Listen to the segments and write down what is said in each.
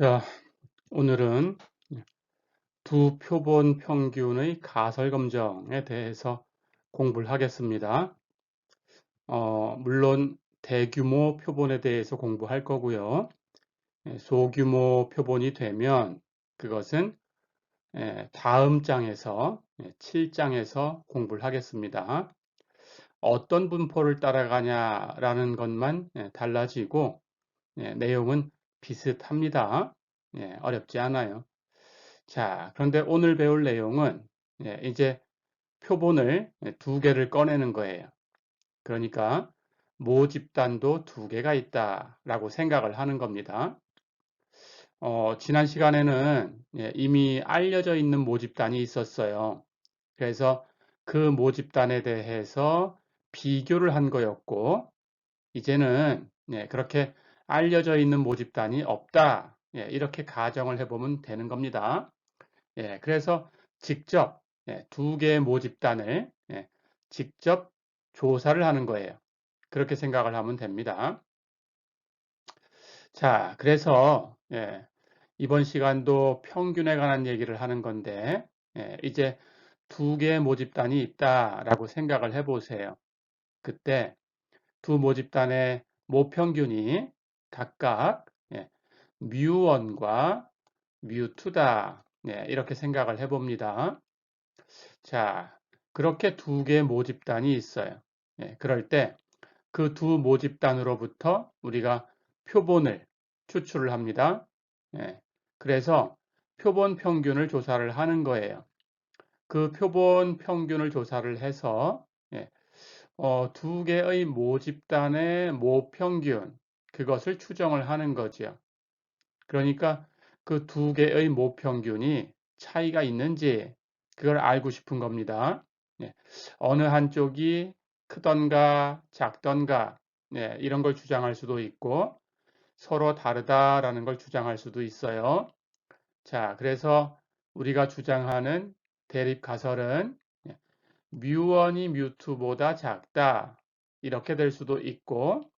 자, 오늘은 두 표본 평균의 가설 검정에 대해서 공부를 하겠습니다. 물론 대규모 표본에 대해서 공부할 거고요. 소규모 표본이 되면 그것은 다음 장에서 7장에서 공부를 하겠습니다. 어떤 분포를 따라가냐라는 것만 달라지고 내용은 비슷합니다. 어렵지 않아요. 자, 그런데 오늘 배울 내용은 이제 표본을 두 개를 꺼내는 거예요. 그러니까 모집단도 두 개가 있다라고 생각을 하는 겁니다. 지난 시간에는 이미 알려져 있는 모집단이 있었어요. 그래서 그 모집단에 대해서 비교를 한 거였고, 이제는 그렇게 알려져 있는 모집단이 없다. 이렇게 가정을 해보면 되는 겁니다. 그래서 직접 두 개의 모집단을 직접 조사를 하는 거예요. 그렇게 생각을 하면 됩니다. 자, 그래서 이번 시간도 평균에 관한 얘기를 하는 건데 이제 두 개의 모집단이 있다라고 생각을 해보세요. 그때 두 모집단의 모평균이 각각 뮤1과 뮤2다. 이렇게 생각을 해봅니다. 자, 그렇게 두 개의 모집단이 있어요. 그럴 때 그 두 모집단으로부터 우리가 표본을 추출을 합니다. 그래서 표본 평균을 조사를 하는 거예요. 그 표본 평균을 조사를 해서 두 개의 모집단의 모평균 그것을 추정을 하는 거죠. 그러니까 그 두 개의 모평균이 차이가 있는지 그걸 알고 싶은 겁니다. 어느 한쪽이 크던가 작던가 이런 걸 주장할 수도 있고 서로 다르다라는 걸 주장할 수도 있어요. 자, 그래서 우리가 주장하는 대립 가설은 뮤1이 뮤2보다 작다 이렇게 될 수도 있고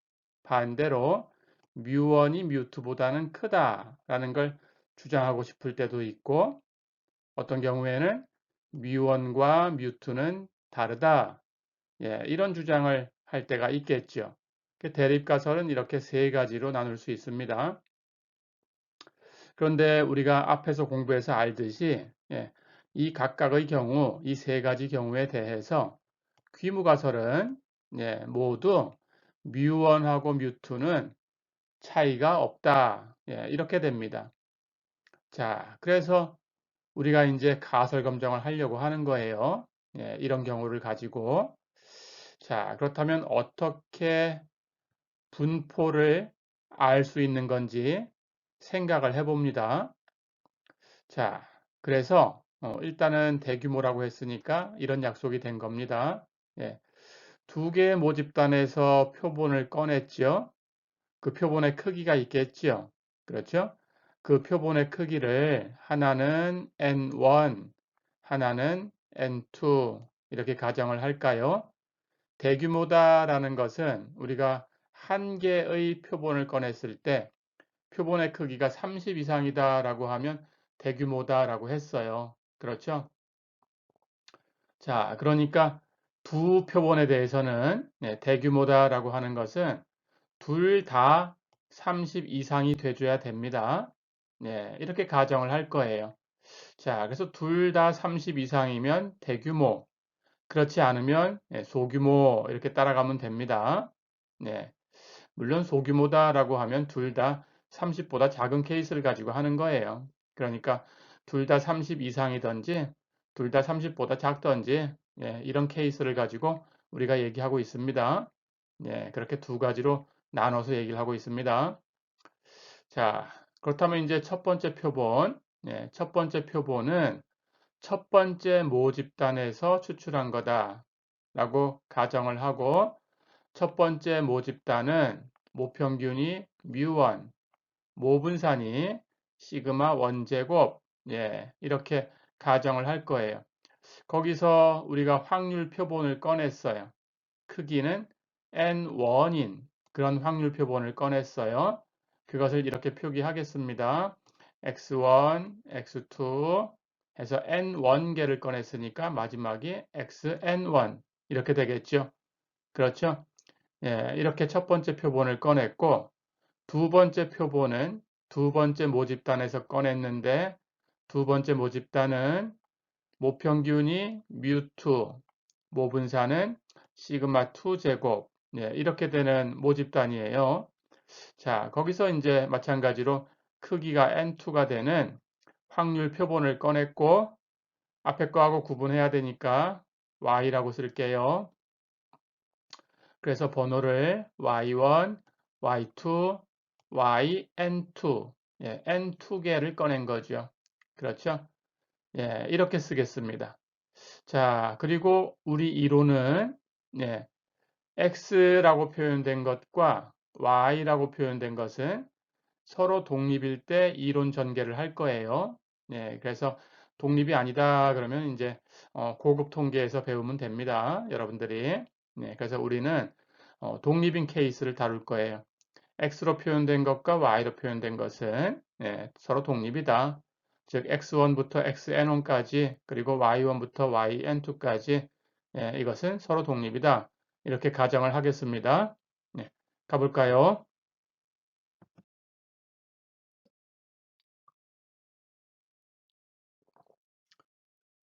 반대로 뮤1이 뮤2보다는 크다라는 걸 주장하고 싶을 때도 있고 어떤 경우에는 뮤1과 뮤2는 다르다. 이런 주장을 할 때가 있겠죠. 대립가설은 이렇게 세 가지로 나눌 수 있습니다. 그런데 우리가 앞에서 공부해서 알듯이 이 각각의 경우, 이 세 가지 경우에 대해서 귀무가설은 모두 뮤1하고 뮤2는 차이가 없다. 이렇게 됩니다. 자, 그래서 우리가 이제 가설 검정을 하려고 하는 거예요. 이런 경우를 가지고. 자, 그렇다면 어떻게 분포를 알 수 있는 건지 생각을 해봅니다. 자, 그래서 일단은 대규모라고 했으니까 이런 약속이 된 겁니다. 두 개의 모집단에서 표본을 꺼냈죠. 그 표본의 크기가 있겠죠. 그렇죠? 그 표본의 크기를 하나는 N1, 하나는 N2 이렇게 가정을 할까요? 대규모다라는 것은 우리가 한 개의 표본을 꺼냈을 때 표본의 크기가 30 이상이다라고 하면 대규모다라고 했어요. 그렇죠? 자, 그러니까 두 표본에 대해서는 대규모다라고 하는 것은 둘 다 30 이상이 돼줘야 됩니다. 이렇게 가정을 할 거예요. 자, 그래서 둘 다 30 이상이면 대규모, 그렇지 않으면 소규모 이렇게 따라가면 됩니다. 네, 물론 소규모다라고 하면 둘 다 30보다 작은 케이스를 가지고 하는 거예요. 그러니까 둘 다 30 이상이든지 둘 다 30보다 작든지 이런 케이스를 가지고 우리가 얘기하고 있습니다. 그렇게 두 가지로 나눠서 얘기를 하고 있습니다. 자, 그렇다면 이제 첫 번째 표본, 첫 번째 표본은 첫 번째 모집단에서 추출한 거다라고 가정을 하고 첫 번째 모집단은 모평균이 뮤1, 모분산이 시그마 원제곱, 이렇게 가정을 할 거예요. 거기서 우리가 확률 표본을 꺼냈어요. 크기는 N1인 그런 확률 표본을 꺼냈어요. 그것을 이렇게 표기하겠습니다. x1, x2 해서 n1개를 꺼냈으니까 마지막이 xn1 이렇게 되겠죠. 그렇죠? 예, 이렇게 첫 번째 표본을 꺼냈고 두 번째 표본은 두 번째 모집단에서 꺼냈는데 두 번째 모집단은 모평균이 µ2, 모분사는 시그마 2 제곱 예, 이렇게 되는 모집단이에요. 자, 거기서 이제 마찬가지로 크기가 n2가 되는 확률 표본을 꺼냈고 앞에 거하고 구분해야 되니까 y라고 쓸게요. 그래서 번호를 y1, y2, yn2, 예, n2개를 꺼낸 거죠. 그렇죠? 예, 이렇게 쓰겠습니다. 자, 그리고 우리 이론은 예, x라고 표현된 것과 y라고 표현된 것은 서로 독립일 때 이론 전개를 할 거예요. 예, 그래서 독립이 아니다 그러면 이제 고급 통계에서 배우면 됩니다. 여러분들이. 예, 그래서 우리는 독립인 케이스를 다룰 거예요. x로 표현된 것과 y로 표현된 것은 예, 서로 독립이다. 즉 x1부터 xn1까지 그리고 y1부터 yn2까지 예, 이것은 서로 독립이다. 이렇게 가정을 하겠습니다. 예, 가볼까요?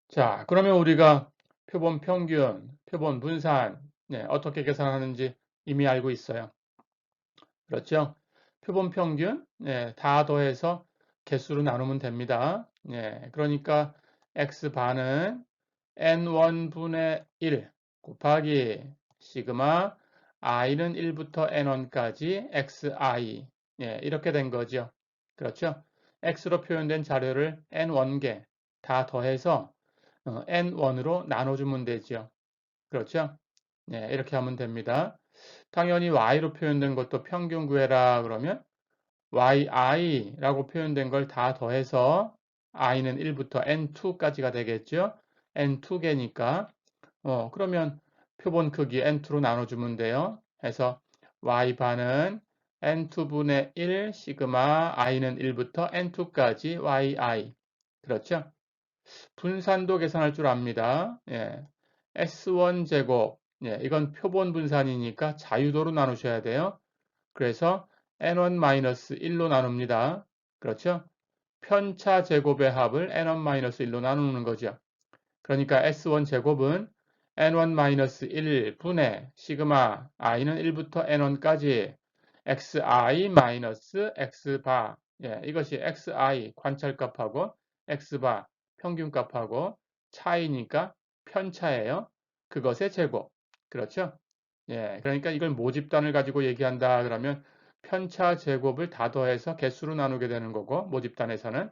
자, 그러면 우리가 표본 평균, 표본 분산 네, 어떻게 계산하는지 이미 알고 있어요. 그렇죠? 표본 평균 네, 다 더해서 개수로 나누면 됩니다. 네, 그러니까 x반은 n1분의 1 곱하기 시그마 i는 1부터 n1까지 xi 예, 이렇게 된 거죠. 그렇죠? x로 표현된 자료를 n1개 다 더해서 n1으로 나눠주면 되죠. 그렇죠? 네, 이렇게 하면 됩니다. 당연히 y로 표현된 것도 평균 구해라 그러면 yi라고 표현된 걸 다 더해서 i는 1부터 n2까지가 되겠죠. n2개니까 그러면 표본 크기 n2로 나눠주면 돼요. 해서 y반은 n2분의 1 시그마 i는 1부터 n2까지 yi 그렇죠? 분산도 계산할 줄 압니다. 예. S1 제곱. 예, 이건 표본 분산이니까 자유도로 나누셔야 돼요. 그래서 n1-1로 나눕니다. 그렇죠? 편차 제곱의 합을 n1-1로 나누는 거죠. 그러니까 S1 제곱은 n1-1 분의 시그마 i는 1부터 n1까지 xi-x바 예, 이것이 xi 관찰값하고 x바 평균값하고 차이니까 편차예요. 그것의 제곱. 그렇죠? 예, 그러니까 이걸 모집단을 가지고 얘기한다 그러면 편차 제곱을 다 더해서 개수로 나누게 되는 거고 모집단에서는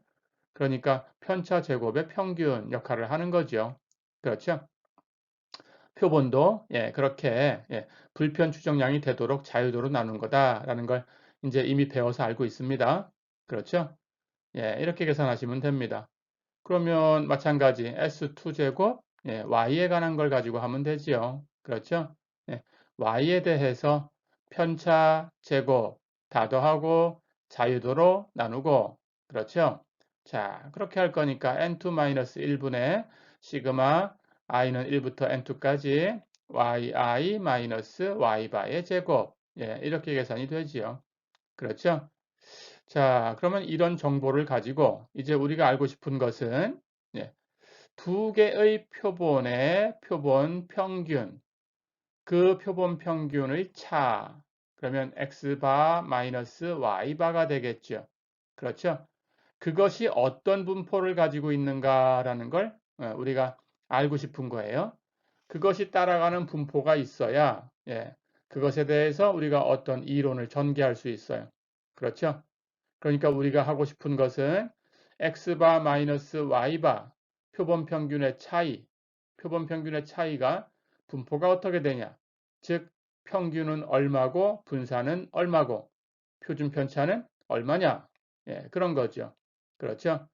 그러니까 편차 제곱의 평균 역할을 하는 거죠. 그렇죠? 표본도 예, 그렇게 예, 불편 추정량이 되도록 자유도로 나눈 거다라는 걸 이제 이미 배워서 알고 있습니다. 그렇죠? 예, 이렇게 계산하시면 됩니다. 그러면 마찬가지 S2제곱 예, Y에 관한 걸 가지고 하면 되지요. 그렇죠? 예, Y에 대해서 편차 제곱 다 더하고 자유도로 나누고 그렇죠? 자, 그렇게 할 거니까 n2-1분의 시그마 i는 1부터 n2까지 yi-y바의 제곱 예, 이렇게 계산이 되지요. 그렇죠? 자, 그러면 이런 정보를 가지고 이제 우리가 알고 싶은 것은 예, 두 개의 표본의 표본 평균, 그 표본 평균의 차, 그러면 x바 마이너스 y바가 되겠죠. 그렇죠? 그것이 어떤 분포를 가지고 있는가라는 걸 우리가 알고 싶은 거예요. 그것이 따라가는 분포가 있어야 예, 그것에 대해서 우리가 어떤 이론을 전개할 수 있어요. 그렇죠? 그러니까 우리가 하고 싶은 것은 x바 마이너스 y바 표본 평균의 차이, 표본 평균의 차이가 분포가 어떻게 되냐? 즉 평균은 얼마고 분산은 얼마고 표준 편차는 얼마냐? 예, 그런 거죠. 그렇죠?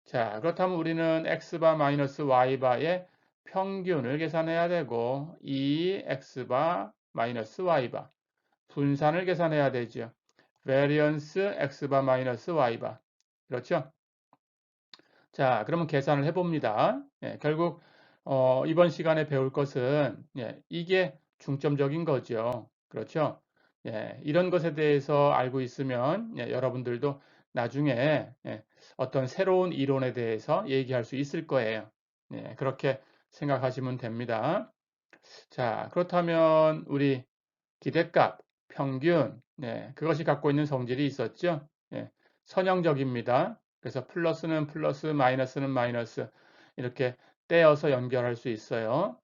자, 그렇다면 우리는 x바 마이너스 y바의 평균을 계산해야 되고 이 x바 마이너스 y바 분산을 계산해야 되죠. variance x바 마이너스 y바 그렇죠? 자, 그러면 계산을 해봅니다. 예, 결국 이번 시간에 배울 것은 예, 이게 중점적인 거죠. 그렇죠? 예, 이런 것에 대해서 알고 있으면 예, 여러분들도 나중에 예, 어떤 새로운 이론에 대해서 얘기할 수 있을 거예요. 예, 그렇게 생각하시면 됩니다. 자, 그렇다면 우리 기대값, 평균, 네, 그것이 갖고 있는 성질이 있었죠. 예, 선형적입니다. 그래서 플러스는 플러스, 마이너스는 마이너스 이렇게 떼어서 연결할 수 있어요.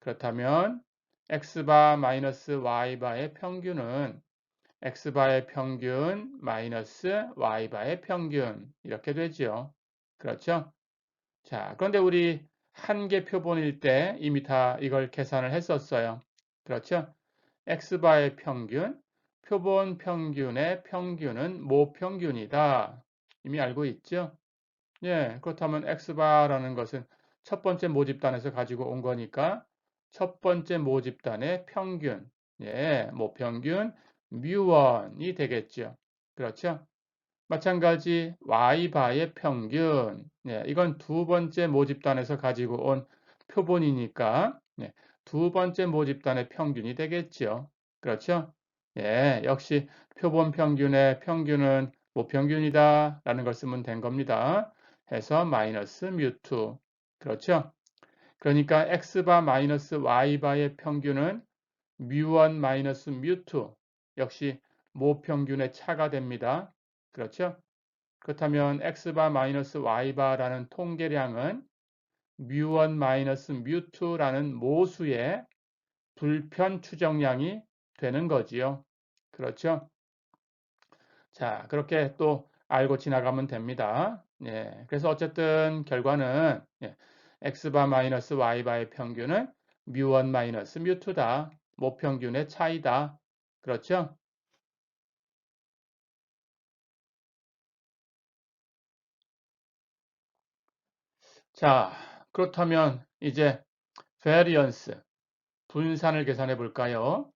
그렇다면 x바 마이너스 y바의 평균은 x바의 평균 마이너스 y바의 평균 이렇게 되죠. 그렇죠? 자, 그런데 우리 한 개 표본일 때 이미 다 이걸 계산을 했었어요. 그렇죠? x바의 평균, 표본 평균의 평균은 모평균이다. 이미 알고 있죠? 예, 그렇다면 x바라는 것은 첫 번째 모집단에서 가지고 온 거니까 첫 번째 모집단의 평균, 예, 모평균 뮤1이 되겠죠. 그렇죠? 마찬가지 y바의 평균, 예, 이건 두 번째 모집단에서 가지고 온 표본이니까 예, 두 번째 모집단의 평균이 되겠죠. 그렇죠? 예, 역시 표본 평균의 평균은 모평균이다 라는 걸 쓰면 된 겁니다. 해서 마이너스 뮤2. 그렇죠? 그러니까 x바 마이너스 y바의 평균은 뮤1 마이너스 뮤2 역시 모평균의 차가 됩니다. 그렇죠? 그렇다면 x바 마이너스 y바라는 통계량은 뮤1 마이너스 뮤2라는 모수의 불편 추정량이 되는 거지요. 그렇죠? 자, 그렇게 또 알고 지나가면 됩니다. 예, 그래서 어쨌든 결과는 예, x바 마이너스 y바의 평균은 뮤1 마이너스 뮤2다. 모평균의 차이다. 그렇죠? 자, 그렇다면 이제 variance, 분산을 계산해 볼까요?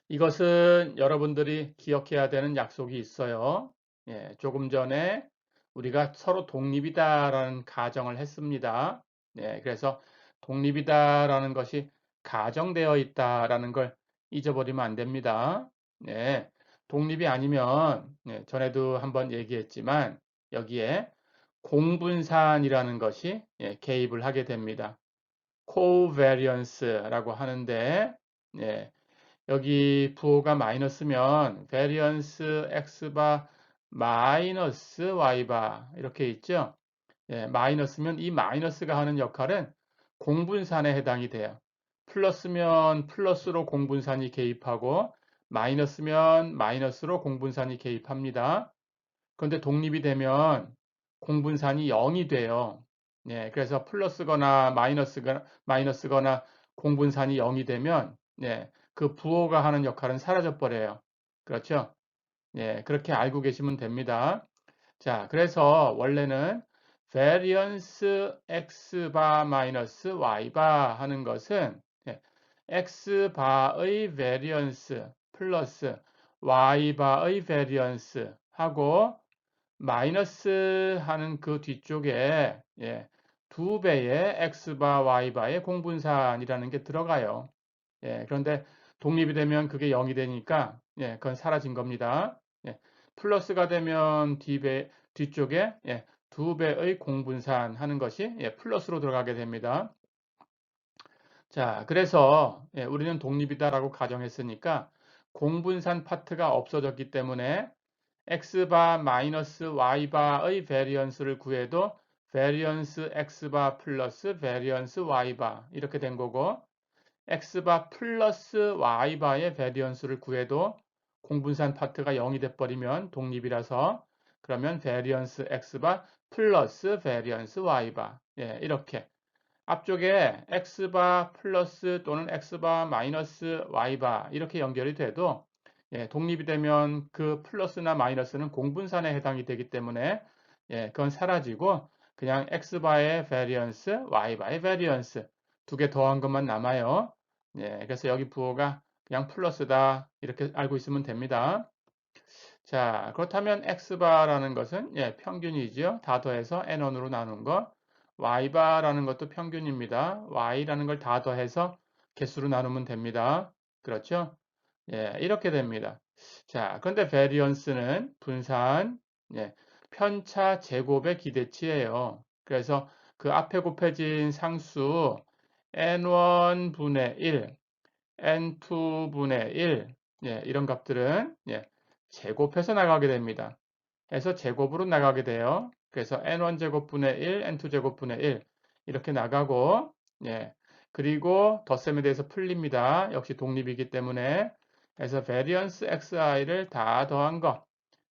이것은 여러분들이 기억해야 되는 약속이 있어요. 예, 조금 전에 우리가 서로 독립이다라는 가정을 했습니다. 예, 그래서 독립이다라는 것이 가정되어 있다라는 걸 잊어버리면 안 됩니다. 예, 독립이 아니면 예, 전에도 한번 얘기했지만 여기에 공분산이라는 것이 예, 개입을 하게 됩니다. covariance라고 하는데 예, 여기 부호가 마이너스면 variance x바 마이너스 y바 이렇게 있죠. 예, 마이너스면 이 마이너스가 하는 역할은 공분산에 해당이 돼요. 플러스면 플러스로 공분산이 개입하고 마이너스면 마이너스로 공분산이 개입합니다. 그런데 독립이 되면 공분산이 0이 돼요. 예, 그래서 플러스거나 마이너스거나 공분산이 0이 되면 예, 그 부호가 하는 역할은 사라져 버려요. 그렇죠? 예, 그렇게 알고 계시면 됩니다. 자, 그래서 원래는 variance x바 마이너스 y바 하는 것은 예, x바의 variance 플러스 y바의 variance 하고 마이너스 하는 그 뒤쪽에 예, 두 배의 x바 y바의 공분산이라는 게 들어가요. 예, 그런데 독립이 되면 그게 0이 되니까 예, 그건 사라진 겁니다. 예, 플러스가 되면 뒤쪽에 예, 두 배의 공분산 하는 것이 예, 플러스로 들어가게 됩니다. 자, 그래서 예, 우리는 독립이다라고 가정했으니까 공분산 파트가 없어졌기 때문에 x바 마이너스 y바의 베리언스를 구해도 베리언스 x바 플러스 베리언스 y바 이렇게 된 거고 x바 플러스 y바의 베리언스를 구해도 공분산 파트가 0이 돼버리면 독립이라서 그러면 베리언스 x바 플러스 베리언스 y바 예, 이렇게 앞쪽에 x바 플러스 또는 x바 마이너스 y바 이렇게 연결이 돼도 예, 독립이 되면 그 플러스나 마이너스는 공분산에 해당이 되기 때문에 예, 그건 사라지고 그냥 x바의 variance, y바의 variance 두 개 더한 것만 남아요. 예, 그래서 여기 부호가 그냥 플러스다 이렇게 알고 있으면 됩니다. 자, 그렇다면 x바라는 것은 평균이죠. 다 더해서 n1으로 나눈 거. y바라는 것도 평균입니다. y라는 걸 다 더해서 개수로 나누면 됩니다. 그렇죠? 이렇게 됩니다. 자, 그런데 variance는 분산, 편차 제곱의 기대치예요. 그래서 그 앞에 곱해진 상수 n1분의 1, n2분의 1, 이런 값들은 제곱해서 나가게 됩니다. 해서 제곱으로 나가게 돼요. 그래서 n1제곱분의 1, n2제곱분의 1 이렇게 나가고 그리고 덧셈에 대해서 풀립니다. 역시 독립이기 때문에 그래서 variance xi를 다 더한 거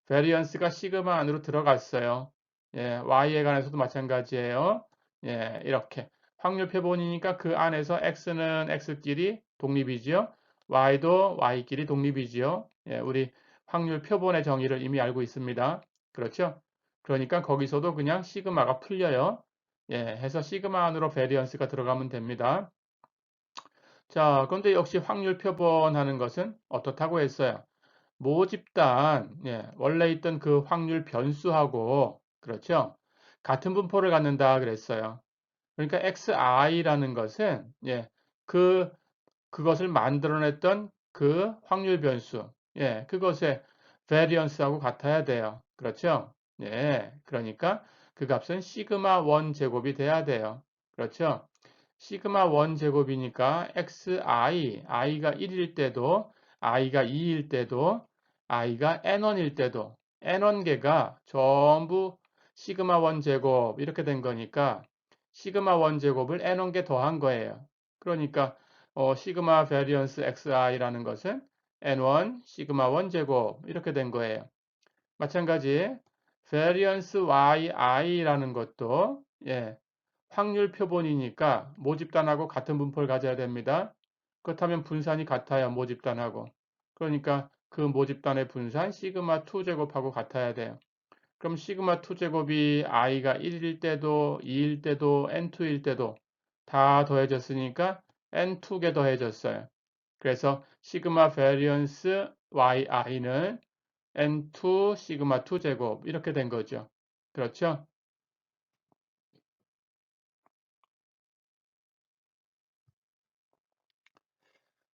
variance가 시그마 안으로 들어갔어요. y에 관해서도 마찬가지예요. 이렇게 확률 표본이니까 그 안에서 x는 x끼리 독립이지요. y도 y끼리 독립이지요. 우리 확률 표본의 정의를 이미 알고 있습니다. 그렇죠? 그러니까 거기서도 그냥 시그마가 풀려요. 해서 시그마 안으로 베리언스가 들어가면 됩니다. 자, 그런데 역시 확률 표본하는 것은 어떻다고 했어요? 모집단, 원래 있던 그 확률 변수하고, 그렇죠? 같은 분포를 갖는다 그랬어요. 그러니까 xi라는 것은, 그것을 만들어냈던 그 확률 변수, 그것의 variance하고 같아야 돼요. 그렇죠? 그러니까 그 값은 시그마 1 제곱이 돼야 돼요. 그렇죠? 시그마 1 제곱이니까 i가 1일 때도, i가 2일 때도, i가 n1일 때도, n1개가 전부 시그마 1 제곱 이렇게 된 거니까 시그마 1 제곱을 n1개 더한 거예요. 그러니까 시그마 베리언스 xi라는 것은 n1 시그마 1 제곱 이렇게 된 거예요. 마찬가지 베리언스 yi라는 것도 확률 표본이니까 모집단하고 같은 분포를 가져야 됩니다. 그렇다면 분산이 같아요. 모집단하고. 그러니까 그 모집단의 분산 시그마 2 제곱하고 같아야 돼요. 그럼 시그마 2 제곱이 i가 1일 때도 2일 때도 n2일 때도 다 더해졌으니까 n2개 더해졌어요. 그래서 시그마 베리언스 yi는 n2 시그마 2 제곱 이렇게 된 거죠. 그렇죠?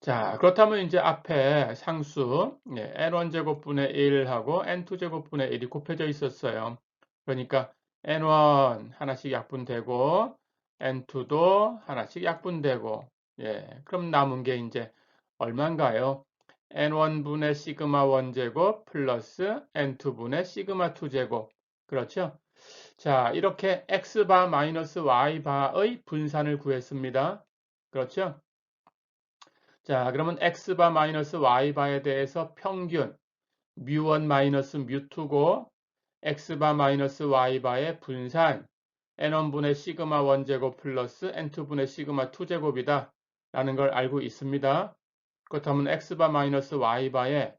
자, 그렇다면 이제 앞에 상수 n1 제곱분의 1하고 n2 제곱분의 1이 곱해져 있었어요. 그러니까 n1 하나씩 약분되고 n2도 하나씩 약분되고 그럼 남은 게 이제 얼마인가요? n1분의 시그마 1 제곱 플러스 n2분의 시그마 2 제곱. 그렇죠? 자, 이렇게 x바 마이너스 y바의 분산을 구했습니다. 그렇죠? 자, 그러면 x바 마이너스 y바에 대해서 평균 뮤1 마이너스 뮤2고 x바 마이너스 y바의 분산 n1분의 시그마 1제곱 플러스 n2분의 시그마 2제곱이다 라는 걸 알고 있습니다. 그렇다면 x바 마이너스 y바의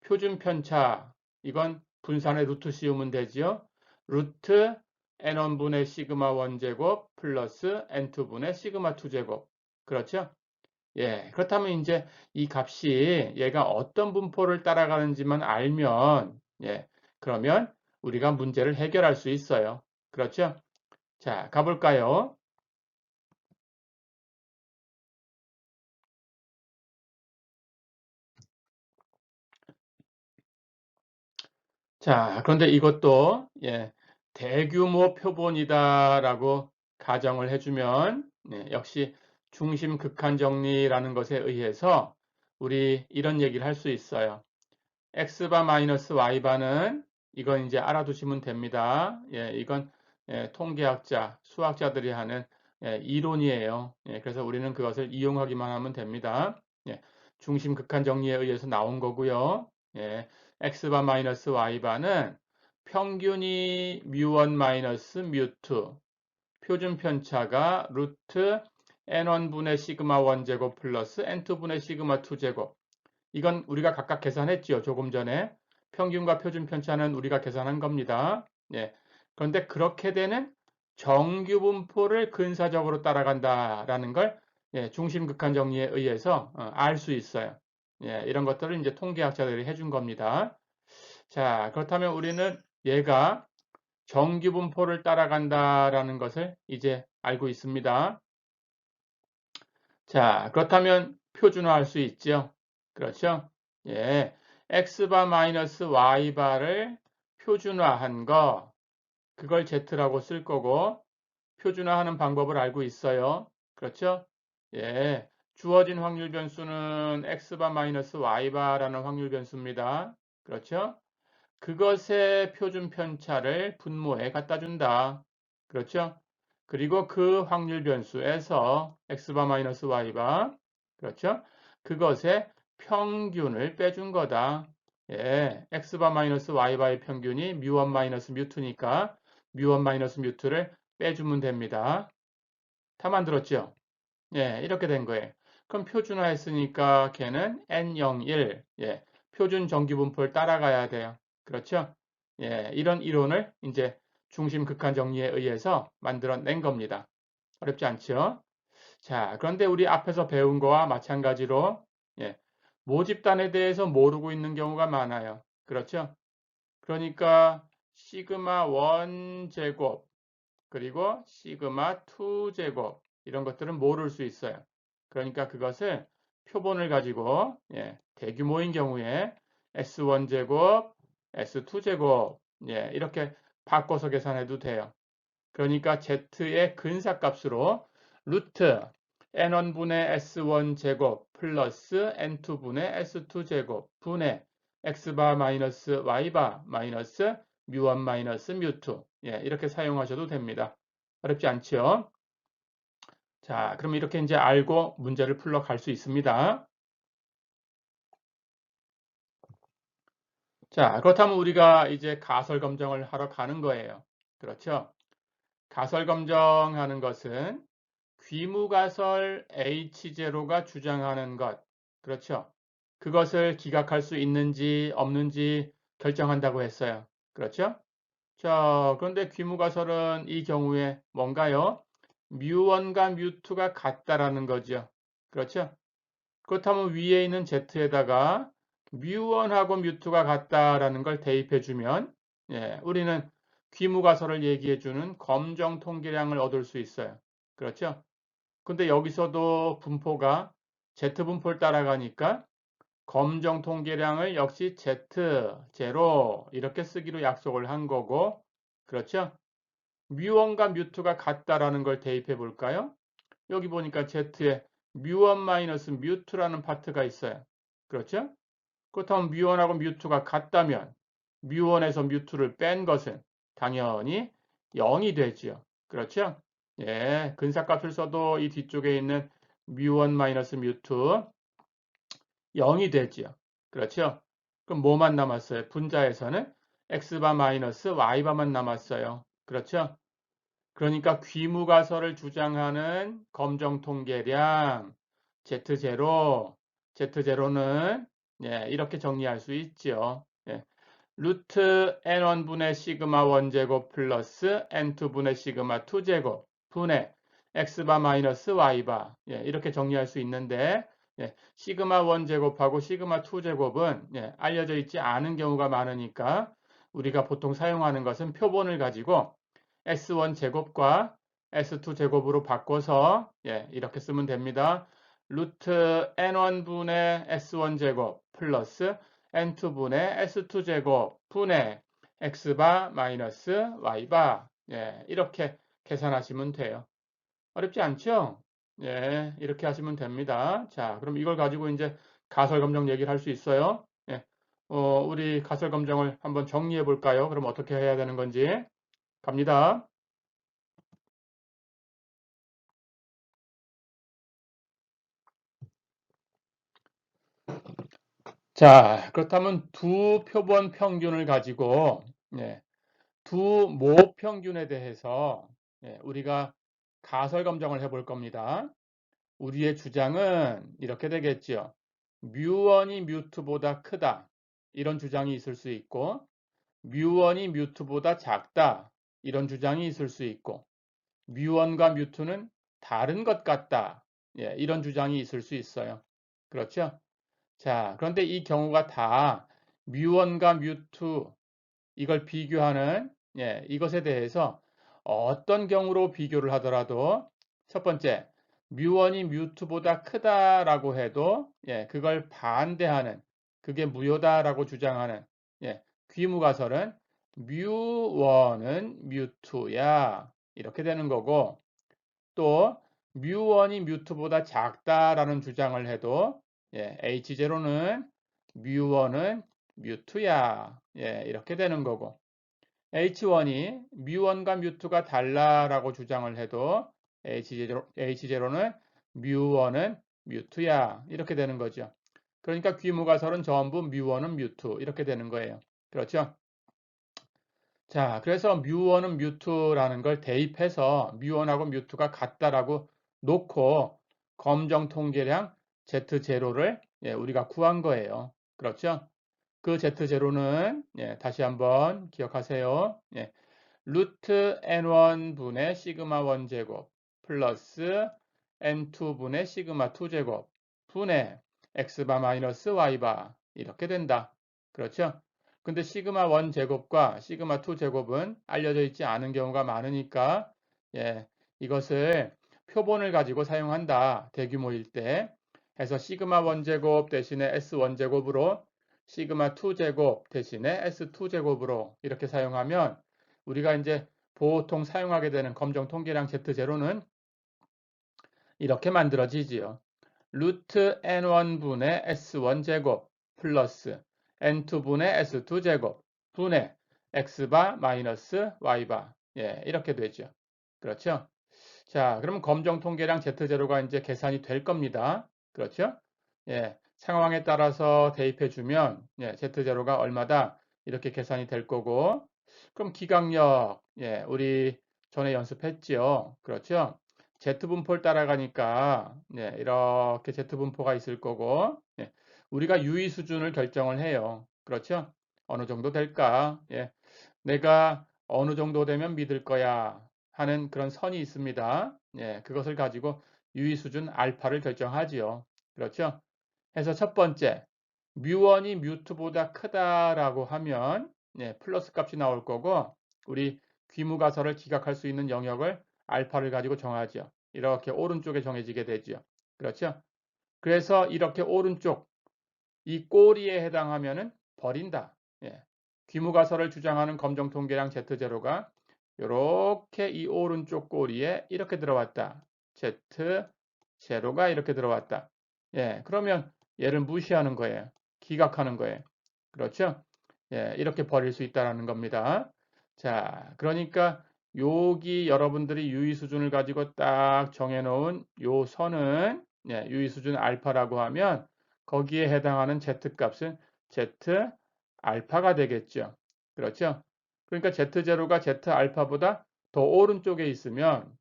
표준 편차 이건 분산의 루트 씌우면 되지요. 루트 n1분의 시그마 1제곱 플러스 n2분의 시그마 2제곱 그렇죠? 그렇다면 이제 이 값이 얘가 어떤 분포를 따라가는지만 알면, 그러면 우리가 문제를 해결할 수 있어요. 그렇죠? 자, 가볼까요? 자, 그런데 이것도, 대규모 표본이다라고 가정을 해주면, 역시 중심 극한 정리라는 것에 의해서 우리 이런 얘기를 할 수 있어요. x바 마이너스 y바는 이건 이제 알아두시면 됩니다. 이건 통계학자, 수학자들이 하는 이론이에요. 그래서 우리는 그것을 이용하기만 하면 됩니다. 중심 극한 정리에 의해서 나온 거고요. x바 마이너스 y바는 평균이 뮤1 마이너스 뮤2, 표준 편차가 루트 n1분의 시그마 1제곱 플러스 n2분의 시그마 2제곱 이건 우리가 각각 계산했지요. 조금 전에. 평균과 표준 편차는 우리가 계산한 겁니다. 그런데 그렇게 되는 정규 분포를 근사적으로 따라간다라는 걸 중심 극한 정리에 의해서 알 수 있어요. 이런 것들을 이제 통계학자들이 해준 겁니다. 자, 그렇다면 우리는 얘가 정규분포를 따라간다라는 것을 이제 알고 있습니다. 자, 그렇다면 표준화할 수 있죠. 그렇죠? 예. x바 마이너스 y바를 표준화한 거, 그걸 z라고 쓸 거고, 표준화하는 방법을 알고 있어요. 그렇죠? 예. 주어진 확률 변수는 x바 마이너스 y바라는 확률 변수입니다. 그렇죠? 그것의 표준 편차를 분모에 갖다 준다. 그렇죠? 그리고 그 확률 변수에서 x바 마이너스 y바, 그렇죠? 그것의 평균을 빼준 거다. 예, x바 마이너스 y바의 평균이 뮤1 마이너스 뮤2니까 뮤1 마이너스 뮤2를 빼주면 됩니다. 다 만들었죠? 예, 이렇게 된 거예요. 그럼 표준화했으니까 걔는 N01, 예, 표준 정규분포를 따라가야 돼요. 그렇죠? 예, 이런 이론을 이제 중심 극한 정리에 의해서 만들어낸 겁니다. 어렵지 않죠? 자, 그런데 우리 앞에서 배운 거와 마찬가지로, 예, 모집단에 대해서 모르고 있는 경우가 많아요. 그렇죠? 그러니까 시그마 1 제곱 그리고 시그마 2 제곱 이런 것들은 모를 수 있어요. 그러니까 그것을 표본을 가지고 대규모인 경우에 S1 제곱, S2 제곱 이렇게 바꿔서 계산해도 돼요. 그러니까 Z의 근사값으로 루트 N1분의 S1 제곱 플러스 N2분의 S2 제곱 분의 X바 마이너스 Y바 마이너스 뮤1 마이너스 뮤2 이렇게 사용하셔도 됩니다. 어렵지 않죠? 자, 그럼 이렇게 이제 알고 문제를 풀러 갈 수 있습니다. 자, 그렇다면 우리가 이제 가설 검정을 하러 가는 거예요. 그렇죠? 가설 검정하는 것은 귀무가설 H0가 주장하는 것, 그렇죠? 그것을 기각할 수 있는지 없는지 결정한다고 했어요. 그렇죠? 자, 그런데 귀무가설은 이 경우에 뭔가요? 뮤1과 뮤2가 같다라는 거죠. 그렇죠? 그렇다면 위에 있는 Z에다가 뮤1하고 뮤2가 같다라는 걸 대입해주면 우리는 귀무가설을 얘기해주는 검정 통계량을 얻을 수 있어요. 그렇죠? 근데 여기서도 분포가 Z분포를 따라가니까 검정 통계량을 역시 Z0 이렇게 쓰기로 약속을 한 거고 그렇죠? 뮤1과 뮤2가 같다라는 걸 대입해 볼까요? 여기 보니까 Z에 뮤1 마이너스 뮤2라는 파트가 있어요. 그렇죠? 그렇다면 뮤1하고 뮤2가 같다면 뮤1에서 뮤2를 뺀 것은 당연히 0이 되지요. 그렇죠? 예, 근사값을 써도 이 뒤쪽에 있는 뮤1 마이너스 뮤2 0이 되지요. 그렇죠? 그럼 뭐만 남았어요? 분자에서는 x바 마이너스 y바만 남았어요. 그렇죠? 그러니까 귀무가설을 주장하는 검정 통계량 Z0, Z0는 이렇게 정리할 수 있죠. 루트 N1분의 시그마 1제곱 플러스 N2분의 시그마 2제곱 분의 X바 마이너스 Y바 이렇게 정리할 수 있는데 시그마 1제곱하고 시그마 2제곱은 알려져 있지 않은 경우가 많으니까 우리가 보통 사용하는 것은 표본을 가지고 S1 제곱과 S2 제곱으로 바꿔서 이렇게 쓰면 됩니다. 루트 N1분의 S1 제곱 플러스 N2분의 S2 제곱 분의 X바 마이너스 Y바 이렇게 계산하시면 돼요. 어렵지 않죠? 이렇게 하시면 됩니다. 자, 그럼 이걸 가지고 이제 가설 검정 얘기를 할 수 있어요. 우리 가설 검정을 한번 정리해 볼까요? 그럼 어떻게 해야 되는 건지 갑니다. 자, 그렇다면 두 표본 평균을 가지고 두 모 평균에 대해서 우리가 가설 검정을 해볼 겁니다. 우리의 주장은 이렇게 되겠죠. 뮤1이 뮤2보다 크다. 이런 주장이 있을 수 있고 뮤1이 뮤2보다 작다. 이런 주장이 있을 수 있고 뮤1과 뮤2는 다른 것 같다. 이런 주장이 있을 수 있어요. 그렇죠? 자, 그런데 이 경우가 다 뮤1과 뮤2 이걸 비교하는 이것에 대해서 어떤 경우로 비교를 하더라도 첫 번째 뮤1이 뮤2보다 크다라고 해도 그걸 반대하는 그게 무효다라고 주장하는 귀무가설은 뮤1은 뮤2야 이렇게 되는 거고 또 뮤1이 뮤2보다 작다라는 주장을 해도 H0는 뮤1은 뮤2야 이렇게 되는 거고 H1이 뮤1과 뮤2가 달라라고 주장을 해도 H0는 뮤1은 뮤2야 이렇게 되는 거죠. 그러니까 귀무가설은 전부 뮤1은 뮤2 이렇게 되는 거예요. 그렇죠? 자, 그래서 뮤1은 뮤2라는 걸 대입해서 뮤1하고 뮤2가 같다라고 놓고 검정 통계량 Z0를 우리가 구한 거예요. 그렇죠? 그 Z0는 다시 한번 기억하세요. 루트 N1분의 시그마 1제곱 플러스 N2분의 시그마 2제곱 분의 X바 마이너스 Y바 이렇게 된다. 그렇죠? 근데 시그마 1제곱과 시그마 2제곱은 알려져 있지 않은 경우가 많으니까 이것을 표본을 가지고 사용한다. 대규모일 때. 해서 시그마 1제곱 대신에 S1제곱으로 시그마 2제곱 대신에 S2제곱으로 이렇게 사용하면 우리가 이제 보통 사용하게 되는 검정 통계량 Z0는 이렇게 만들어지지요. 루트 N1분의 S1제곱 플러스 N2분의 S2제곱 분의 X바 마이너스 Y바 이렇게 되죠. 그렇죠? 자, 그러면 검정 통계량 Z0가 이제 계산이 될 겁니다. 그렇죠? 상황에 따라서 대입해 주면 Z0가 얼마다 이렇게 계산이 될 거고 그럼 기각력 우리 전에 연습했지요. 그렇죠? Z분포를 따라가니까 이렇게 Z분포가 있을 거고 우리가 유의 수준을 결정을 해요. 그렇죠? 어느 정도 될까? 내가 어느 정도 되면 믿을 거야 하는 그런 선이 있습니다. 그것을 가지고 유의 수준 알파를 결정하지요. 그렇죠? 해서 첫 번째, 뮤1이 뮤2보다 크다라고 하면 플러스 값이 나올 거고 우리 귀무가설을 기각할 수 있는 영역을 알파를 가지고 정하죠. 이렇게 오른쪽에 정해지게 되죠. 그렇죠? 그래서 이렇게 오른쪽 이 꼬리에 해당하면은 버린다. 귀무가설을 주장하는 검정통계량 Z0가 이렇게 이 오른쪽 꼬리에 이렇게 들어왔다. Z0가 이렇게 들어왔다. 그러면 얘를 무시하는 거예요. 기각하는 거예요. 그렇죠? 이렇게 버릴 수 있다는 겁니다. 자, 그러니까 여기 여러분들이 유의 수준을 가지고 딱 정해놓은 요 선은 유의 수준 알파라고 하면 거기에 해당하는 Z 값은 Z 알파가 되겠죠. 그렇죠? 그러니까 Z0가 Z 알파보다 더 오른쪽에 있으면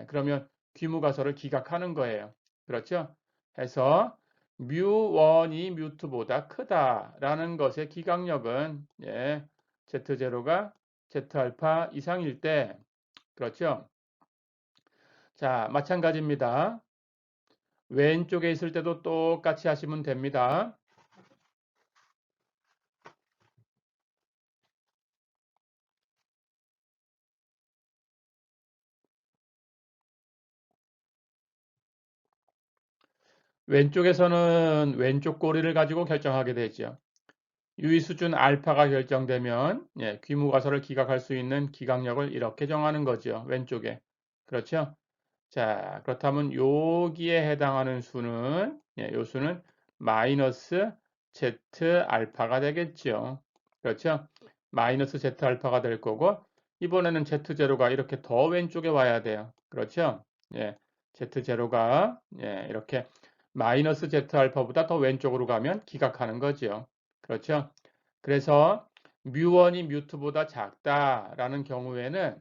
그러면 귀무가설을 기각하는 거예요. 그렇죠? 해서 뮤1이 뮤2보다 크다라는 것의 기각력은 Z0가 Z 알파 이상일 때 그렇죠? 자, 마찬가지입니다. 왼쪽에 있을 때도 똑같이 하시면 됩니다. 왼쪽에서는 왼쪽 꼬리를 가지고 결정하게 되죠. 유의 수준 알파가 결정되면 귀무가설을 기각할 수 있는 기각력을 이렇게 정하는 거죠. 왼쪽에. 그렇죠? 자, 그렇다면 여기에 해당하는 수는 요 수는 마이너스 Z 알파가 되겠죠. 그렇죠? 마이너스 Z 알파가 될 거고 이번에는 Z0가 이렇게 더 왼쪽에 와야 돼요. 그렇죠? Z0가 이렇게 마이너스 Z 알파보다 더 왼쪽으로 가면 기각하는 거죠. 그렇죠? 그래서 뮤1이 뮤2보다 작다라는 경우에는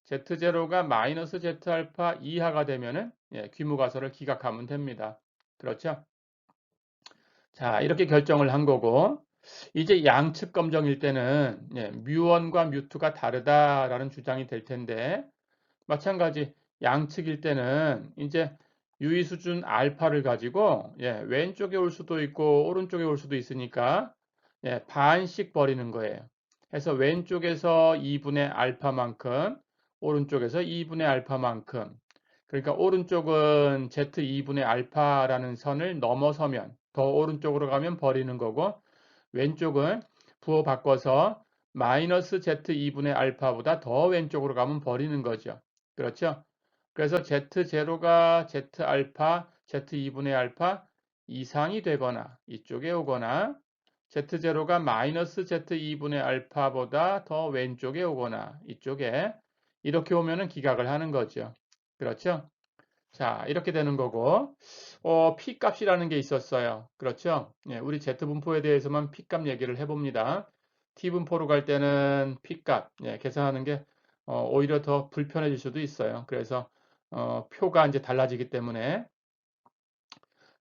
Z0가 마이너스 Z 알파 이하가 되면은 귀무가설을 기각하면 됩니다. 그렇죠? 자, 이렇게 결정을 한 거고 이제 양측 검정일 때는 뮤1과 뮤2가 다르다라는 주장이 될 텐데 마찬가지 양측일 때는 이제 유의 수준 알파를 가지고 왼쪽에 올 수도 있고 오른쪽에 올 수도 있으니까 예, 반씩 버리는 거예요. 그래서 왼쪽에서 2분의 알파만큼, 오른쪽에서 2분의 알파만큼. 그러니까 오른쪽은 Z2분의 알파라는 선을 넘어서면 더 오른쪽으로 가면 버리는 거고, 왼쪽은 부호 바꿔서 마이너스 Z2분의 알파보다 더 왼쪽으로 가면 버리는 거죠. 그렇죠? 그래서 Z0가 Z 알파, Z2분의 알파 이상이 되거나 이쪽에 오거나 Z0가 마이너스 Z2분의 알파보다 더 왼쪽에 오거나 이쪽에 이렇게 오면은 기각을 하는 거죠. 그렇죠? 자, 이렇게 되는 거고, P 값이라는 게 있었어요. 그렇죠? 예, 우리 Z 분포에 대해서만 P 값 얘기를 해봅니다. T 분포로 갈 때는 P 값, 예, 계산하는 게 오히려 더 불편해질 수도 있어요. 그래서 표가 이제 달라지기 때문에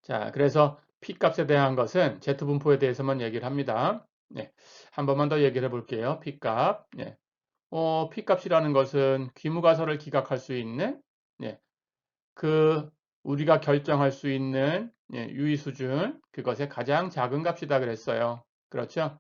자, 그래서 P 값에 대한 것은 Z 분포에 대해서만 얘기를 합니다. 예, 한 번만 더 얘기를 해볼게요. P 값. 예, P 값이라는 것은 귀무가설을 기각할 수 있는 예, 그 우리가 결정할 수 있는 예, 유의 수준 그것의 가장 작은 값이다 그랬어요. 그렇죠?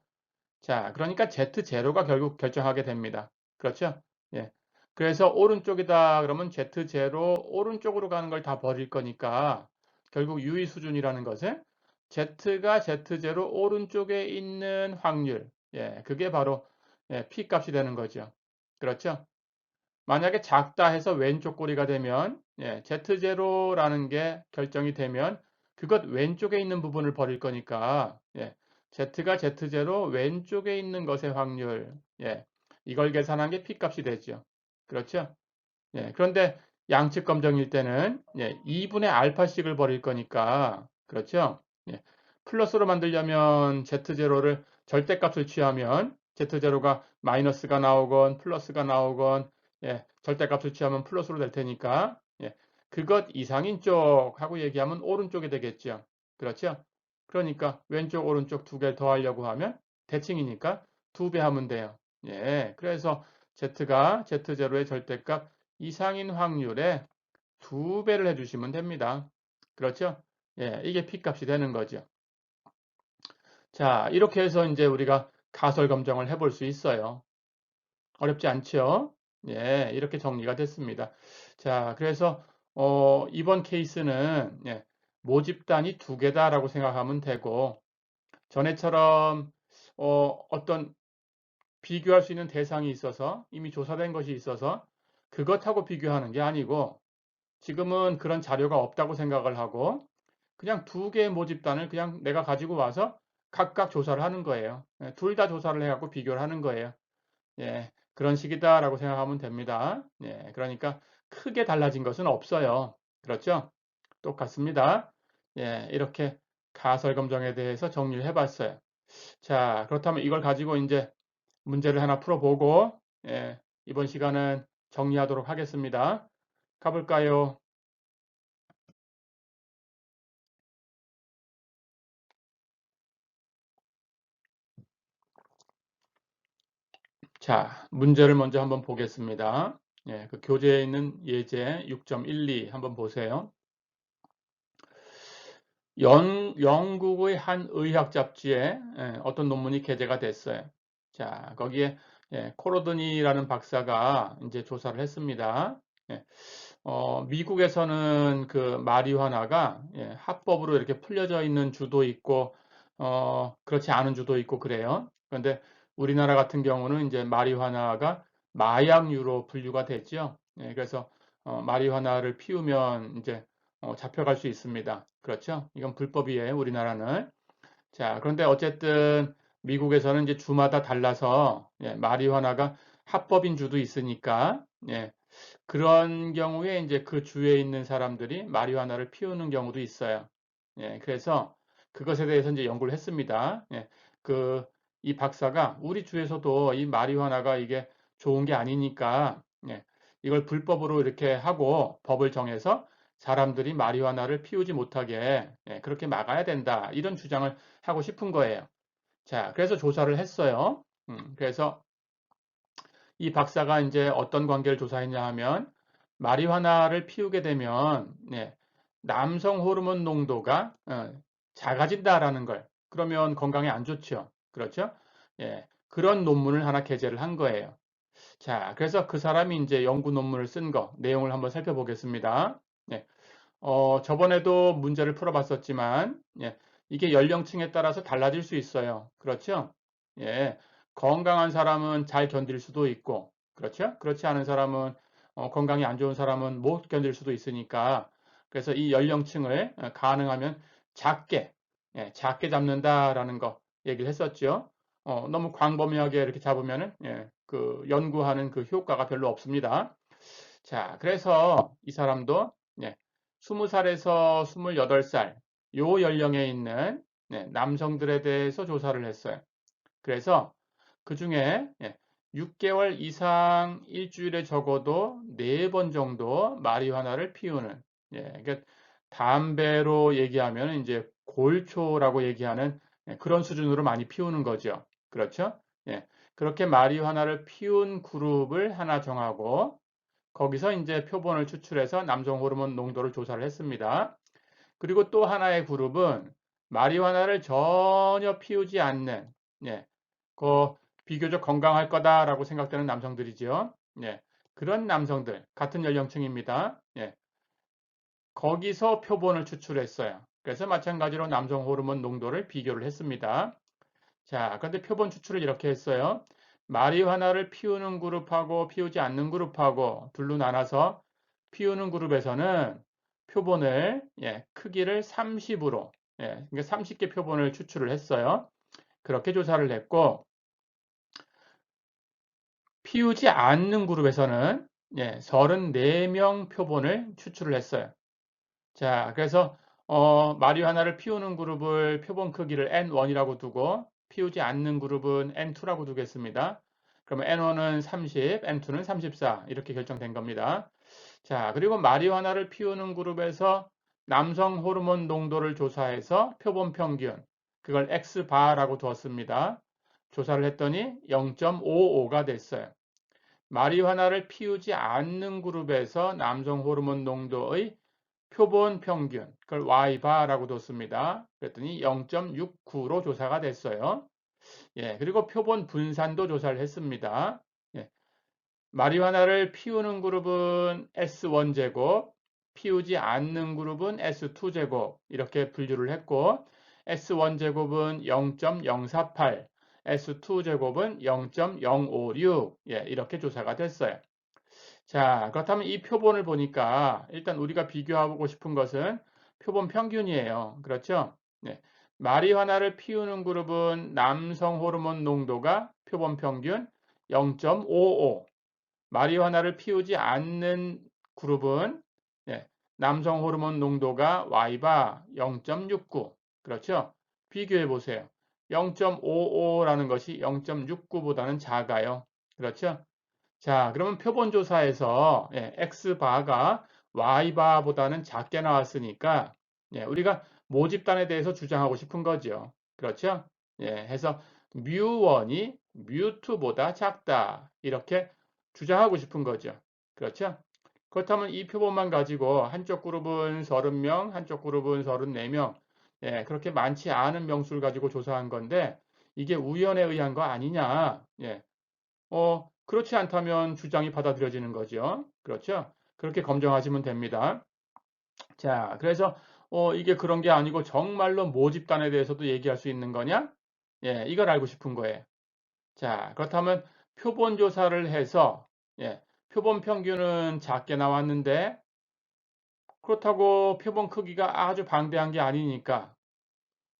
자, 그러니까 Z0가 결국 결정하게 됩니다. 그렇죠? 예. 그래서 오른쪽이다 그러면 Z0 오른쪽으로 가는 걸 다 버릴 거니까 결국 유의 수준이라는 것은 Z가 Z0 오른쪽에 있는 확률. 예, 그게 바로 예, P 값이 되는 거죠. 그렇죠? 만약에 작다 해서 왼쪽 꼬리가 되면 예, Z0라는 게 결정이 되면 그것 왼쪽에 있는 부분을 버릴 거니까 예, Z가 Z0 왼쪽에 있는 것의 확률 예, 이걸 계산한 게 P값이 되죠. 그렇죠? 예, 그런데 양측 검정일 때는 예, 2분의 알파씩을 버릴 거니까 그렇죠? 예, 플러스로 만들려면 Z0를 절대값을 취하면 Z0가 마이너스가 나오건 플러스가 나오건 예, 절대값을 취하면 플러스로 될 테니까 예, 그것 이상인 쪽하고 얘기하면 오른쪽이 되겠죠. 그렇죠? 그러니까 왼쪽 오른쪽 두 개 더하려고 하면 대칭이니까 두 배 하면 돼요. 예, 그래서 Z가 Z0의 절대값 이상인 확률에 두 배를 해주시면 됩니다. 그렇죠? 예, 이게 P값이 되는 거죠. 자, 이렇게 해서 이제 우리가 가설 검정을 해볼 수 있어요. 어렵지 않죠? 예, 이렇게 정리가 됐습니다. 자, 그래서 이번 케이스는 예, 모집단이 두 개다라고 생각하면 되고 전에처럼 어떤 비교할 수 있는 대상이 있어서 이미 조사된 것이 있어서 그것하고 비교하는 게 아니고 지금은 그런 자료가 없다고 생각을 하고 그냥 두 개의 모집단을 그냥 내가 가지고 와서 각각 조사를 하는 거예요. 둘 다 조사를 해갖고 비교를 하는 거예요. 예, 그런 식이다라고 생각하면 됩니다. 예, 그러니까 크게 달라진 것은 없어요. 그렇죠? 똑같습니다. 예, 이렇게 가설 검정에 대해서 정리를 해봤어요. 자, 그렇다면 이걸 가지고 이제 문제를 하나 풀어보고 예, 이번 시간은 정리하도록 하겠습니다. 가볼까요? 자, 문제를 먼저 한번 보겠습니다. 예, 그 교재에 있는 예제 6.12 한번 보세요. 영국의 한 의학 잡지에 어떤 논문이 게재가 됐어요. 자, 거기에 코로드니라는 박사가 이제 조사를 했습니다. 예, 미국에서는 그 마리화나가 합법으로 이렇게 풀려져 있는 주도 있고, 그렇지 않은 주도 있고 그래요. 그런데 우리나라 같은 경우는 이제 마리화나가 마약류로 분류가 됐죠. 그래서 마리화나를 피우면 이제 잡혀갈 수 있습니다. 그렇죠? 이건 불법이에요, 우리나라는. 자, 그런데 어쨌든 미국에서는 이제 주마다 달라서 마리화나가 합법인 주도 있으니까 그런 경우에 이제 그 주에 있는 사람들이 마리화나를 피우는 경우도 있어요. 그래서 그것에 대해서 이제 연구를 했습니다. 그, 이 박사가 우리 주에서도 이 마리화나가 이게 좋은 게 아니니까, 이걸 불법으로 이렇게 하고 법을 정해서 사람들이 마리화나를 피우지 못하게, 그렇게 막아야 된다. 이런 주장을 하고 싶은 거예요. 자, 그래서 조사를 했어요. 그래서 이 박사가 이제 어떤 관계를 조사했냐 하면 마리화나를 피우게 되면 남성 호르몬 농도가 작아진다라는 걸 그러면 건강에 안 좋죠. 그렇죠? 예, 그런 논문을 하나 게재를 한 거예요. 자, 그래서 그 사람이 이제 연구 논문을 쓴 거, 내용을 한번 살펴보겠습니다. 예, 저번에도 문제를 풀어봤었지만, 예, 이게 연령층에 따라서 달라질 수 있어요. 그렇죠? 예, 건강한 사람은 잘 견딜 수도 있고, 그렇죠? 그렇지 않은 사람은, 건강이 안 좋은 사람은 못 견딜 수도 있으니까, 그래서 이 연령층을 가능하면 작게, 예, 작게 잡는다라는 거 얘기를 했었죠. 너무 광범위하게 이렇게 잡으면은, 예, 그 연구하는 그 효과가 별로 없습니다. 자, 그래서 이 사람도, 예, 20살에서 28살 요 연령에 있는 남성들에 대해서 조사를 했어요. 그래서 그 중에 6개월 이상 일주일에 적어도 4번 정도 마리화나를 피우는, 그러니까 담배로 얘기하면 이제 골초라고 얘기하는 그런 수준으로 많이 피우는 거죠. 그렇죠? 예, 그렇게 마리화나를 피운 그룹을 하나 정하고 거기서 이제 표본을 추출해서 남성 호르몬 농도를 조사를 했습니다. 그리고 또 하나의 그룹은 마리화나를 전혀 피우지 않는, 예, 그 비교적 건강할 거다라고 생각되는 남성들이죠. 예, 그런 남성들, 같은 연령층입니다. 예, 거기서 표본을 추출했어요. 그래서 마찬가지로 남성 호르몬 농도를 비교를 했습니다. 자, 그런데 표본 추출을 이렇게 했어요. 마리화나를 피우는 그룹하고 피우지 않는 그룹하고 둘로 나눠서 피우는 그룹에서는 표본을 크기를 30으로 그러니까 30개 표본을 추출을 했어요. 그렇게 조사를 했고 피우지 않는 그룹에서는 34명 표본을 추출을 했어요. 자, 그래서 마리화나를 피우는 그룹을 표본 크기를 N1이라고 두고 피우지 않는 그룹은 N2라고 두겠습니다. 그러면 N1은 30, N2는 34 이렇게 결정된 겁니다. 자, 그리고 마리화나를 피우는 그룹에서 남성 호르몬 농도를 조사해서 표본 평균 그걸 X바라고 두었습니다. 조사를 했더니 0.55가 됐어요. 마리화나를 피우지 않는 그룹에서 남성 호르몬 농도의 표본 평균, 그걸 Y바라고 뒀습니다. 그랬더니 0.69로 조사가 됐어요. 예, 그리고 표본 분산도 조사를 했습니다. 예, 마리화나를 피우는 그룹은 S1제곱, 피우지 않는 그룹은 S2제곱, 이렇게 분류를 했고, S1제곱은 0.048, S2제곱은 0.056, 이렇게 조사가 됐어요. 자, 그렇다면 이 표본을 보니까 일단 우리가 비교하고 싶은 것은 표본 평균이에요. 그렇죠? 네. 마리화나를 피우는 그룹은 남성 호르몬 농도가 표본 평균 0.55, 마리화나를 피우지 않는 그룹은 남성 호르몬 농도가 Y바 0.69. 그렇죠? 비교해 보세요. 0.55라는 것이 0.69보다는 작아요. 그렇죠? 자, 그러면 표본조사에서 X바가 Y바보다는 작게 나왔으니까 우리가 모집단에 대해서 주장하고 싶은 거죠. 그렇죠? 해서 뮤1이 뮤2보다 작다. 이렇게 주장하고 싶은 거죠. 그렇죠? 그렇다면 이 표본만 가지고 한쪽 그룹은 30명, 한쪽 그룹은 34명, 그렇게 많지 않은 명수를 가지고 조사한 건데 이게 우연에 의한 거 아니냐? 그렇지 않다면 주장이 받아들여지는 거죠. 그렇죠? 그렇게 검증하시면 됩니다. 자, 그래서 이게 그런 게 아니고 정말로 모집단에 대해서도 얘기할 수 있는 거냐? 이걸 알고 싶은 거예요. 자, 그렇다면 표본 조사를 해서 표본 평균은 작게 나왔는데 그렇다고 표본 크기가 아주 방대한 게 아니니까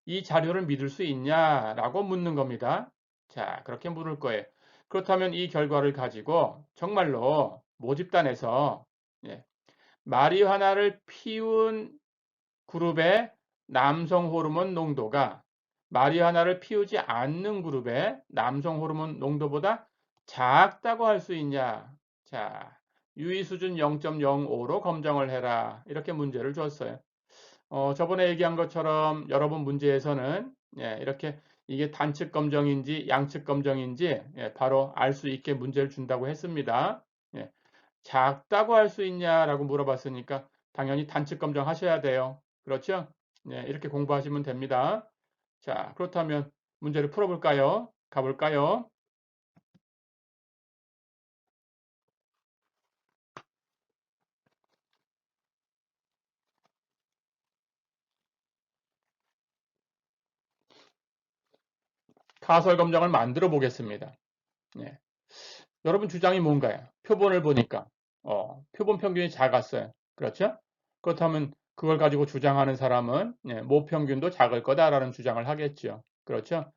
이 자료를 믿을 수 있냐라고 묻는 겁니다. 자, 그렇게 물을 거예요. 그렇다면 이 결과를 가지고 정말로 모집단에서 마리화나를 피운 그룹의 남성 호르몬 농도가 마리화나를 피우지 않는 그룹의 남성 호르몬 농도보다 작다고 할 수 있냐? 자, 유의 수준 0.05로 검정을 해라. 이렇게 문제를 줬어요. 저번에 얘기한 것처럼 여러분 문제에서는 이렇게 이게 단측 검정인지 양측 검정인지 바로 알 수 있게 문제를 준다고 했습니다. 작다고 할 수 있냐라고 물어봤으니까 당연히 단측 검정 하셔야 돼요. 그렇죠? 이렇게 공부하시면 됩니다. 자, 그렇다면 문제를 풀어볼까요? 가볼까요? 가설 검정을 만들어 보겠습니다. 예. 여러분 주장이 뭔가요? 표본을 보니까 표본 평균이 작았어요. 그렇죠? 그렇다면 그걸 가지고 주장하는 사람은 모평균도 작을 거다라는 주장을 하겠죠. 그렇죠?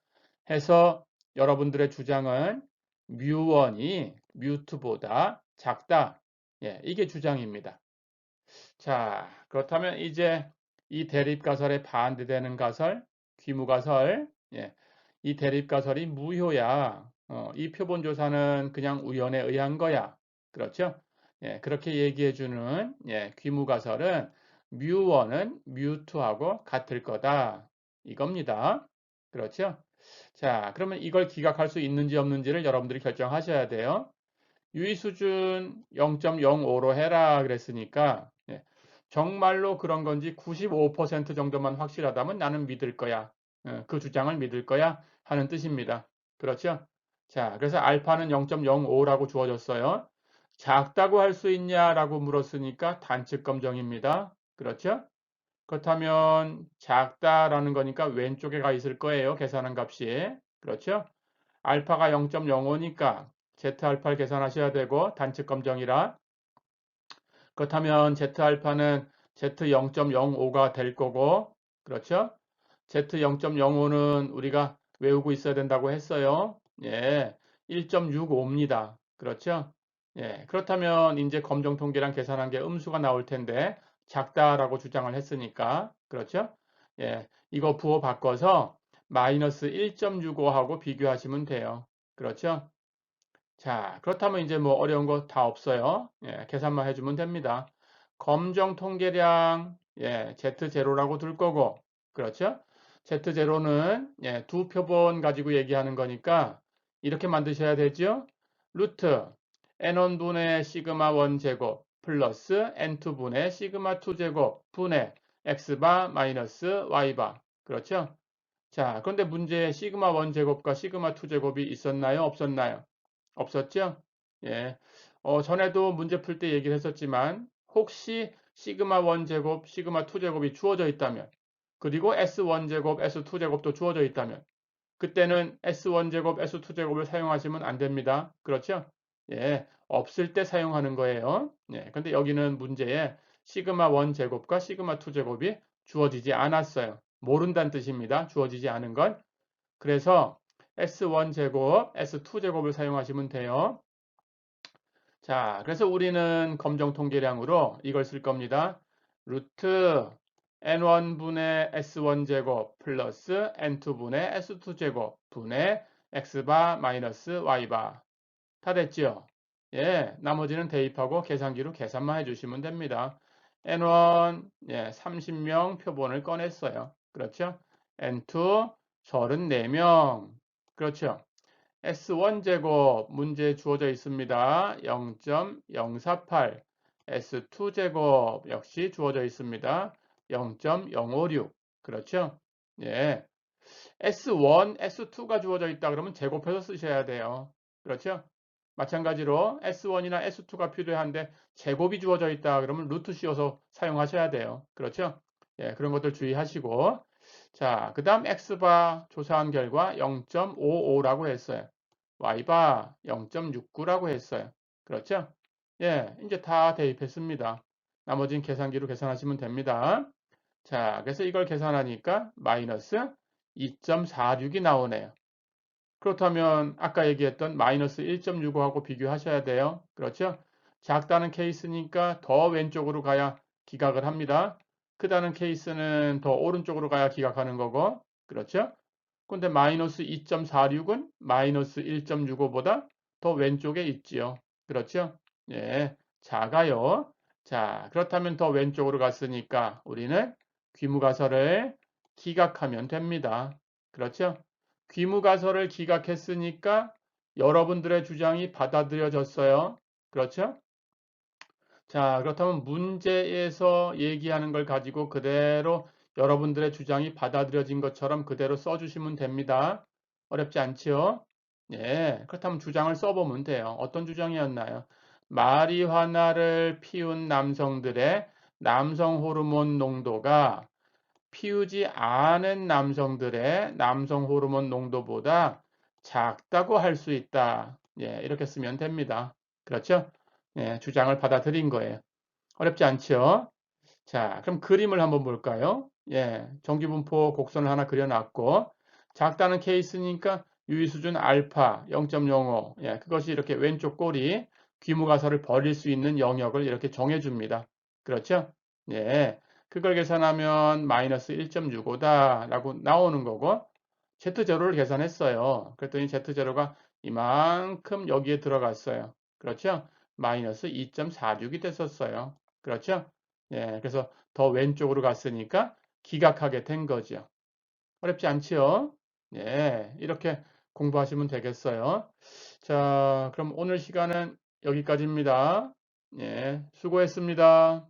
해서 여러분들의 주장은 뮤1이 뮤2보다 작다. 예, 이게 주장입니다. 자, 그렇다면 이제 이 대립가설에 반대되는 가설, 귀무가설, 예, 이 대립가설이 무효야. 이 표본조사는 그냥 우연에 의한 거야. 그렇죠? 예, 그렇게 얘기해주는 귀무가설은 뮤1은 뮤2하고 같을 거다. 이겁니다. 그렇죠? 자, 그러면 이걸 기각할 수 있는지 없는지를 여러분들이 결정하셔야 돼요. 유의 수준 0.05로 해라 그랬으니까 정말로 그런 건지 95% 정도만 확실하다면 나는 믿을 거야. 그 주장을 믿을 거야 하는 뜻입니다. 그렇죠? 자, 그래서 알파는 0.05라고 주어졌어요. 작다고 할 수 있냐라고 물었으니까 단측 검정입니다. 그렇죠? 그렇다면 작다라는 거니까 왼쪽에 가 있을 거예요. 계산한 값이. 그렇죠? 알파가 0.05니까 Z알파를 계산하셔야 되고 단측 검정이라 그렇다면 Z알파는 Z 0.05가 될 거고 그렇죠? Z 0.05는 우리가 외우고 있어야 된다고 했어요. 예, 1.65입니다. 그렇죠? 예, 그렇다면 이제 검정 통계랑 계산한 게 음수가 나올 텐데 작다라고 주장을 했으니까 그렇죠? 예, 이거 부호 바꿔서 마이너스 1.65하고 비교하시면 돼요. 그렇죠? 자, 그렇다면 이제 뭐 어려운 거 다 없어요. 예, 계산만 해주면 됩니다. 검정 통계량 Z0라고 둘 거고, 그렇죠? Z0는 두 표본 가지고 얘기하는 거니까 이렇게 만드셔야 되죠? 루트 N1분의 시그마 1 제곱 플러스 N2분의 시그마 2 제곱 분의 X바 마이너스 Y바. 그렇죠? 자, 그런데 문제에 시그마 1 제곱과 시그마 2 제곱이 있었나요? 없었나요? 없었죠? 예. 전에도 문제 풀 때 얘기를 했었지만 혹시 시그마 1 제곱, 시그마 2 제곱이 주어져 있다면 그리고 S1 제곱, S2 제곱도 주어져 있다면 그때는 S1 제곱, S2 제곱을 사용하시면 안 됩니다. 그렇죠? 예. 없을 때 사용하는 거예요. 예. 근데 여기는 문제에 시그마 1 제곱과 시그마 2 제곱이 주어지지 않았어요. 모른다는 뜻입니다. 주어지지 않은 건. 그래서 S1 제곱, S2 제곱을 사용하시면 돼요. 자, 그래서 우리는 검정 통계량으로 이걸 쓸 겁니다. 루트 N1분의 S1 제곱 플러스 N2분의 S2 제곱 분의 X바 마이너스 Y바. 다 됐죠? 예, 나머지는 대입하고 계산기로 계산만 해주시면 됩니다. N1, 30명 표본을 꺼냈어요. 그렇죠? N2, 34명. 그렇죠? S1 제곱 문제 주어져 있습니다. 0.048. S2 제곱 역시 주어져 있습니다. 0.056. 그렇죠? 예. S1, S2가 주어져 있다 그러면 제곱해서 쓰셔야 돼요. 그렇죠? 마찬가지로 S1이나 S2가 필요한데 제곱이 주어져 있다 그러면 루트 씌워서 사용하셔야 돼요. 그렇죠? 예, 그런 것들 주의하시고 자, 그 다음 X바 조사한 결과 0.55라고 했어요. Y바 0.69라고 했어요. 그렇죠? 예, 이제 다 대입했습니다. 나머지는 계산기로 계산하시면 됩니다. 자, 그래서 이걸 계산하니까 마이너스 2.46이 나오네요. 그렇다면 아까 얘기했던 마이너스 1.65하고 비교하셔야 돼요. 그렇죠? 작다는 케이스니까 더 왼쪽으로 가야 기각을 합니다. 크다는 케이스는 더 오른쪽으로 가야 기각하는 거고. 그렇죠? 근데 마이너스 2.46은 마이너스 1.65보다 더 왼쪽에 있지요. 그렇죠? 예, 작아요. 자, 그렇다면 더 왼쪽으로 갔으니까 우리는 귀무가설을 기각하면 됩니다. 그렇죠? 귀무가설을 기각했으니까 여러분들의 주장이 받아들여졌어요. 그렇죠? 자, 그렇다면 문제에서 얘기하는 걸 가지고 그대로 여러분들의 주장이 받아들여진 것처럼 그대로 써주시면 됩니다. 어렵지 않지요? 예, 그렇다면 주장을 써보면 돼요. 어떤 주장이었나요? 마리화나를 피운 남성들의 남성 호르몬 농도가 피우지 않은 남성들의 남성 호르몬 농도보다 작다고 할 수 있다. 예, 이렇게 쓰면 됩니다. 그렇죠? 예, 주장을 받아들인 거예요. 어렵지 않죠? 자, 그럼 그림을 한번 볼까요? 예, 전기분포 곡선을 하나 그려놨고, 작다는 케이스니까 유의수준 알파 0.05, 예, 그것이 이렇게 왼쪽 꼬리 귀무가설을 벌릴 수 있는 영역을 이렇게 정해줍니다. 그렇죠? 예, 그걸 계산하면 마이너스 1.65다라고 나오는 거고, Z0를 계산했어요. 그랬더니 Z0가 이만큼 여기에 들어갔어요. 그렇죠? 마이너스 2.46이 됐었어요. 그렇죠? 예, 그래서 더 왼쪽으로 갔으니까 기각하게 된 거죠. 어렵지 않지요? 예, 이렇게 공부하시면 되겠어요. 자, 그럼 오늘 시간은 여기까지입니다. 예, 수고했습니다.